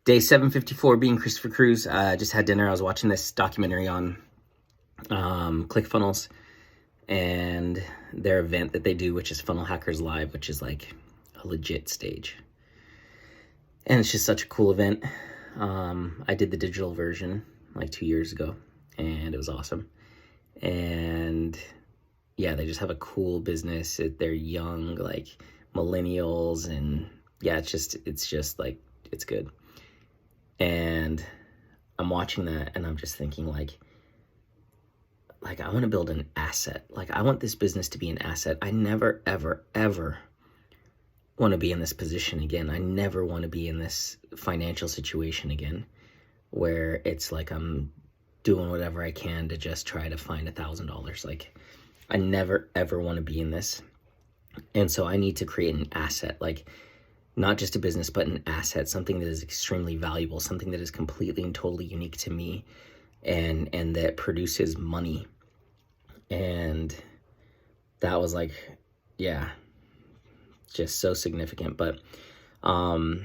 Day 754 being Christopher Cruz. Just had dinner. I was watching this documentary on ClickFunnels and their event that they do, which is Funnel Hackers Live, which is like a legit stage. And it's just such a cool event. I did the digital version like 2 years ago, and it was awesome. And yeah, they just have a cool business. They're young, like millennials, and yeah, it's just like, it's good. And I'm watching that and I'm just thinking like I want to build an asset. Like, I want this business to be an asset. I never, ever, ever want to be in this position again. I never want to be in this financial situation again where it's like I'm doing whatever I can to just try to find $1,000. Like, I never, ever want to be in this. And so I need to create an asset, like not just a business, but an asset, something that is extremely valuable, something that is completely and totally unique to me and that produces money. And that was like, yeah, just so significant. But I've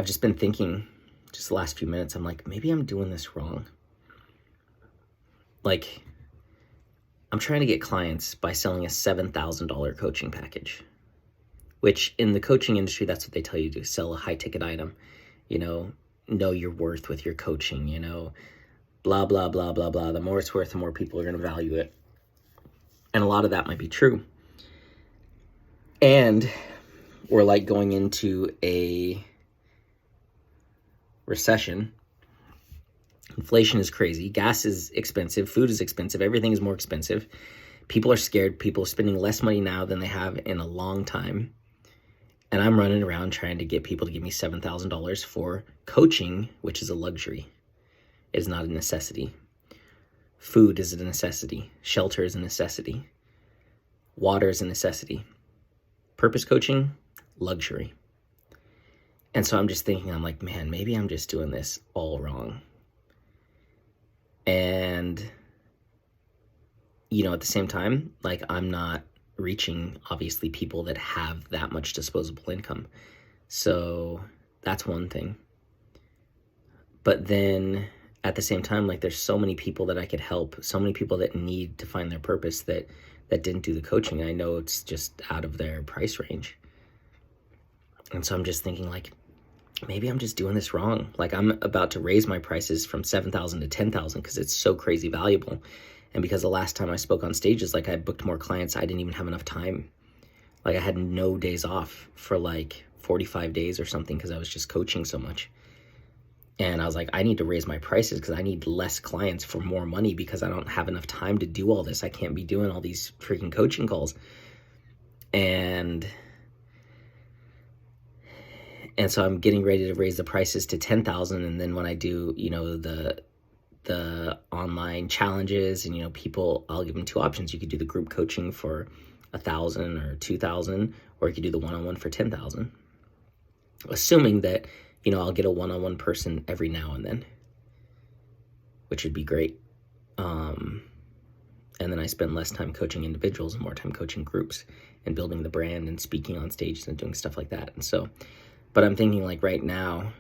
just been thinking just the last few minutes, I'm like, maybe I'm doing this wrong. Like, I'm trying to get clients by selling a $7,000 coaching package, which in the coaching industry, that's what they tell you to do, sell a high ticket item, know your worth with your coaching, blah, blah, blah, blah, blah. The more it's worth, the more people are going to value it. And a lot of that might be true. And we're like going into a recession. Inflation is crazy. Gas is expensive. Food is expensive. Everything is more expensive. People are scared. People are spending less money now than they have in a long time. And I'm running around trying to get people to give me $7,000 for coaching, which is a luxury. It is not a necessity. Food is a necessity. Shelter is a necessity. Water is a necessity. Purpose coaching, luxury. And so I'm just thinking, I'm like, man, maybe I'm just doing this all wrong. And, at the same time, like, I'm not reaching, obviously, people that have that much disposable income. So that's one thing. But then at the same time, like, there's so many people that I could help, so many people that need to find their purpose that didn't do the coaching. I know it's just out of their price range. And so I'm just thinking, like, maybe I'm just doing this wrong. Like, I'm about to raise my prices from $7,000 to $10,000 because it's so crazy valuable. And because the last time I spoke on stages, like, I booked more clients, I didn't even have enough time. Like, I had no days off for like 45 days or something because I was just coaching so much. And I was like, I need to raise my prices because I need less clients for more money because I don't have enough time to do all this. I can't be doing all these freaking coaching calls. And so I'm getting ready to raise the prices to 10,000. And then when I do, the online challenges and, people, I'll give them two options. You could do the group coaching for 1,000 or 2,000, or you could do the one-on-one for 10,000. Assuming that, I'll get a one-on-one person every now and then, which would be great. And then I spend less time coaching individuals and more time coaching groups and building the brand and speaking on stages and doing stuff like that. And so, but I'm thinking, like, right now,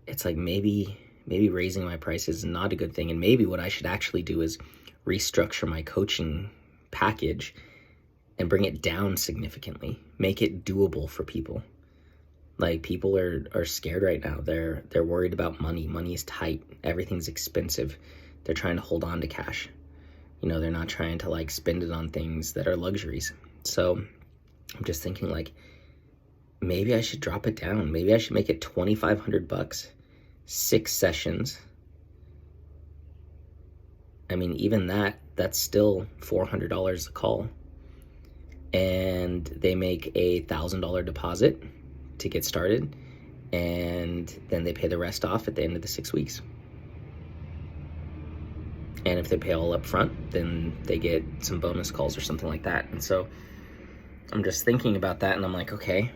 it's like maybe raising my prices is not a good thing. And maybe what I should actually do is restructure my coaching package and bring it down significantly, make it doable for people. Like, people are scared right now. They're worried about money. Money is tight. Everything's expensive. They're trying to hold on to cash. They're not trying to like spend it on things that are luxuries. So I'm just thinking, like, maybe I should drop it down. Maybe I should make it $2,500, 6 sessions. I mean, even that's still $400 a call. And they make a $1,000 deposit to get started, and then they pay the rest off at the end of the 6 weeks. And if they pay all up front, then they get some bonus calls or something like that. And so I'm just thinking about that, and I'm like, okay,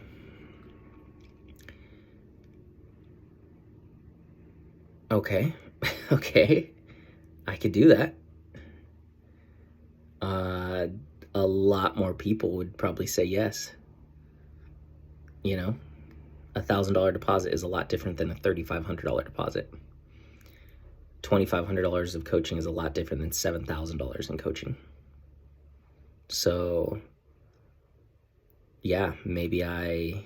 okay, I could do that. A lot more people would probably say yes. $1,000 deposit is a lot different than a $3,500 deposit. $2,500 of coaching is a lot different than $7,000 in coaching. So yeah, maybe I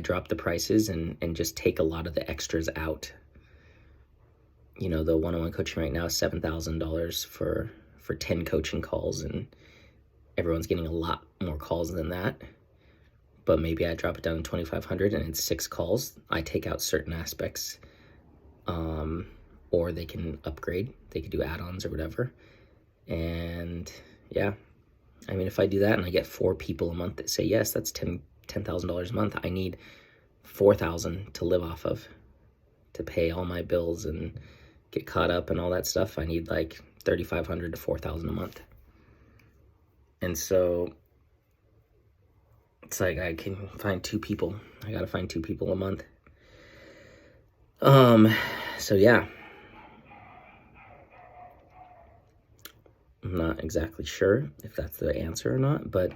drop the prices and just take a lot of the extras out. You know, the one-on-one coaching right now is $7,000 for 10 coaching calls, and everyone's getting a lot more calls than that. But maybe I drop it down to 2,500 and it's 6 calls. I take out certain aspects, or they can upgrade. They can do add-ons or whatever. And yeah, I mean, if I do that and I get 4 people a month that say yes, that's $10,000 a month. I need $4,000 to live off of, to pay all my bills and get caught up and all that stuff. I need like $3,500 to $4,000 a month. And so it's like I can find 2 people. I gotta find 2 people a month. So yeah. I'm not exactly sure if that's the answer or not, but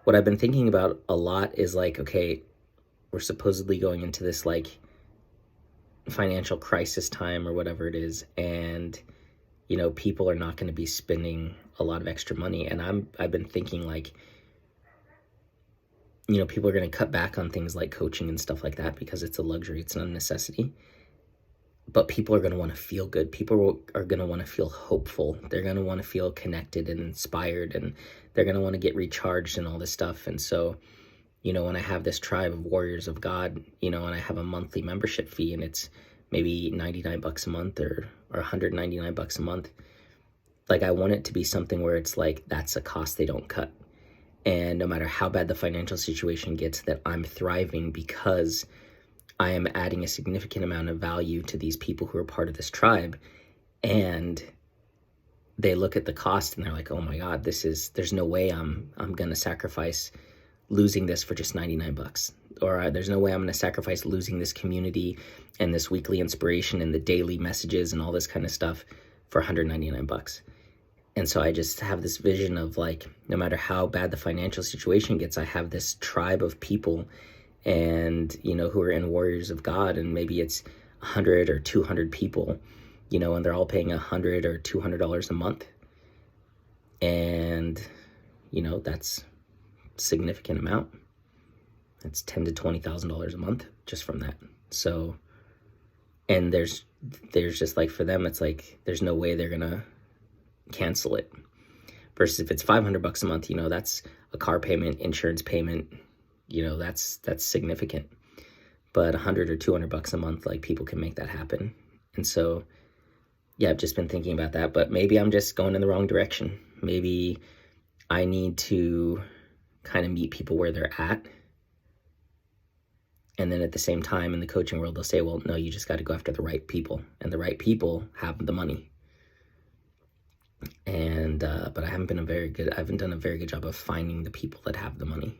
what I've been thinking about a lot is like, okay, we're supposedly going into this like financial crisis time or whatever it is, and you know, people are not going to be spending a lot of extra money. And I've been thinking like, you know, people are going to cut back on things like coaching and stuff like that because it's a luxury, it's not a necessity. But people are going to want to feel good. People are going to want to feel hopeful. They're going to want to feel connected and inspired, and they're going to want to get recharged and all this stuff. And so, you know, when I have this tribe of warriors of God, you know, and I have a monthly membership fee and it's maybe $99 a month or $199 a month, like I want it to be something where it's like, that's a cost they don't cut. And no matter how bad the financial situation gets, that I'm thriving because I am adding a significant amount of value to these people who are part of this tribe. And they look at the cost and they're like, oh my God, there's no way I'm going to sacrifice losing this for just $99. Or there's no way I'm going to sacrifice losing this community and this weekly inspiration and the daily messages and all this kind of stuff for $199. And so I just have this vision of like, no matter how bad the financial situation gets, I have this tribe of people and, you know, who are in Warriors of God, and maybe it's 100 or 200 people, you know, and they're all paying $100 or $200 a month. And, you know, that's a significant amount. That's $10,000 to $20,000 a month just from that. So, and there's just like, for them, it's like, there's no way they're going to cancel it. Versus if it's $500 a month, you know, that's a car payment, insurance payment, you know, that's significant. But $100 or $200 a month, like people can make that happen. And so, yeah, I've just been thinking about that, but maybe I'm just going in the wrong direction. Maybe I need to kind of meet people where they're at. And then at the same time in the coaching world, they'll say, well, no, you just got to go after the right people, and the right people have the money. And, but I haven't done a very good job of finding the people that have the money.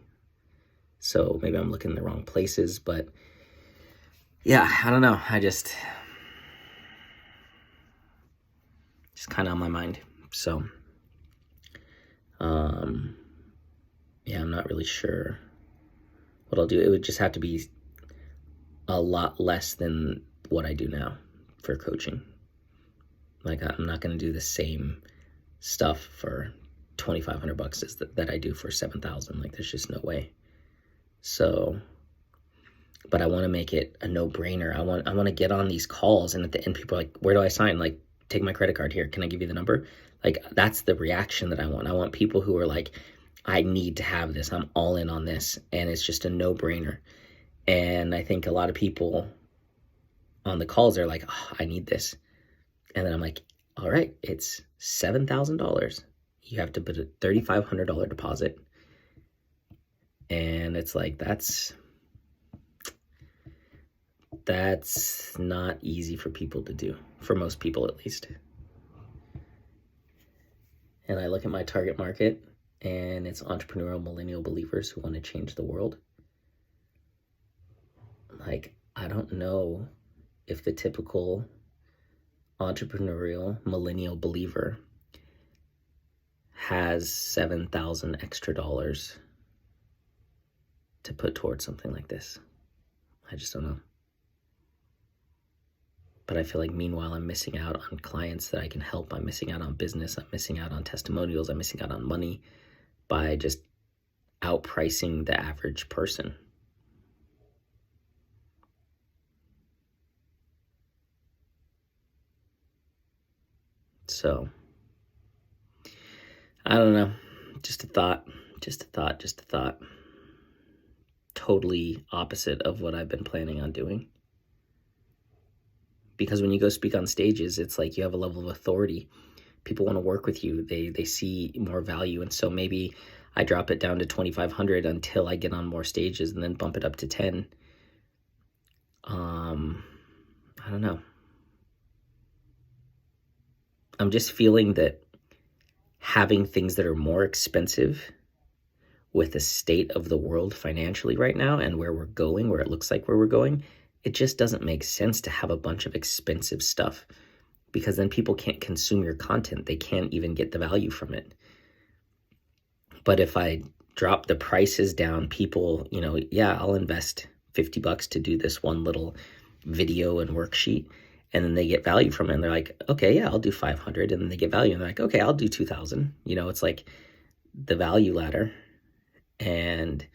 So maybe I'm looking in the wrong places, but yeah, I don't know. I just kind of on my mind. So, yeah, I'm not really sure what I'll do. It would just have to be a lot less than what I do now for coaching. Like, I'm not going to do the same stuff for $2,500 that I do for $7,000. Like, there's just no way. So, but I want to make it a no-brainer. I want to get on these calls, and at the end, people are like, where do I sign? Like, take my credit card here. Can I give you the number? Like, that's the reaction that I want. I want people who are like, I need to have this. I'm all in on this. And it's just a no-brainer. And I think a lot of people on the calls are like, oh, I need this. And then I'm like, all right, it's $7,000. You have to put a $3,500 deposit. And it's like, that's not easy for people to do, for most people at least. And I look at my target market, and it's entrepreneurial millennial believers who want to change the world. Like, I don't know if the typical entrepreneurial millennial believer has 7,000 extra dollars to put towards something like this. I just don't know. But I feel like meanwhile I'm missing out on clients that I can help. I'm missing out on business. I'm missing out on testimonials. I'm missing out on money by just outpricing the average person. So, I don't know. Just a thought. Totally opposite of what I've been planning on doing. Because when you go speak on stages, it's like you have a level of authority. People want to work with you. They see more value. And so maybe I drop it down to 2,500 until I get on more stages and then bump it up to 10. I don't know. I'm just feeling that having things that are more expensive with the state of the world financially right now and where we're going, where it looks like where we're going, it just doesn't make sense to have a bunch of expensive stuff, because then people can't consume your content. They can't even get the value from it. But if I drop the prices down, people, yeah, I'll invest $50 to do this one little video and worksheet, and then they get value from it, and they're like, okay, yeah, I'll do 500, and then they get value, and they're like, okay, I'll do 2,000. It's like the value ladder, and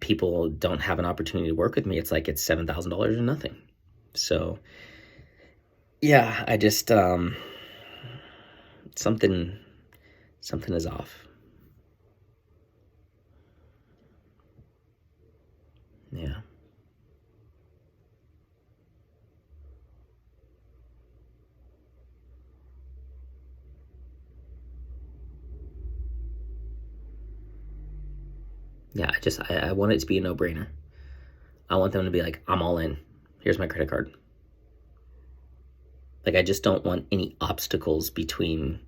people don't have an opportunity to work with me. It's like it's $7,000 or nothing. So yeah, I just something is off. Yeah. Yeah, I want it to be a no-brainer. I want them to be like, I'm all in. Here's my credit card. Like, I just don't want any obstacles between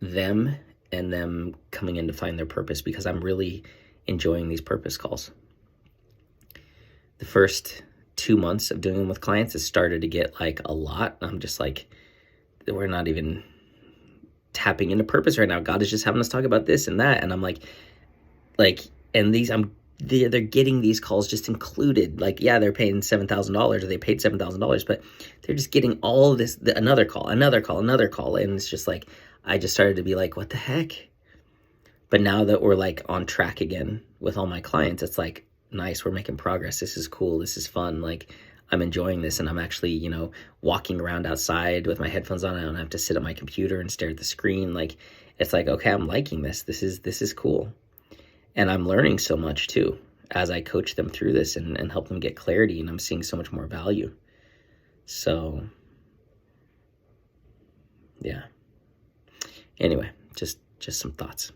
them and them coming in to find their purpose, because I'm really enjoying these purpose calls. The first 2 months of doing them with clients, it started to get like a lot. I'm just like, we're not even tapping into purpose right now. God is just having us talk about this and that. And I'm like, and they're getting these calls just included. Like, yeah, they're paying $7,000, or they paid $7,000, but they're just getting all this, another call. And it's just like, I just started to be like, what the heck? But now that we're like on track again with all my clients, it's like, nice, we're making progress. This is cool. This is fun. Like, I'm enjoying this, and I'm actually, walking around outside with my headphones on. I don't have to sit at my computer and stare at the screen. Like, it's like, okay, I'm liking this. This is cool. And I'm learning so much too as I coach them through this and help them get clarity, and I'm seeing so much more value. So yeah. Anyway, just some thoughts.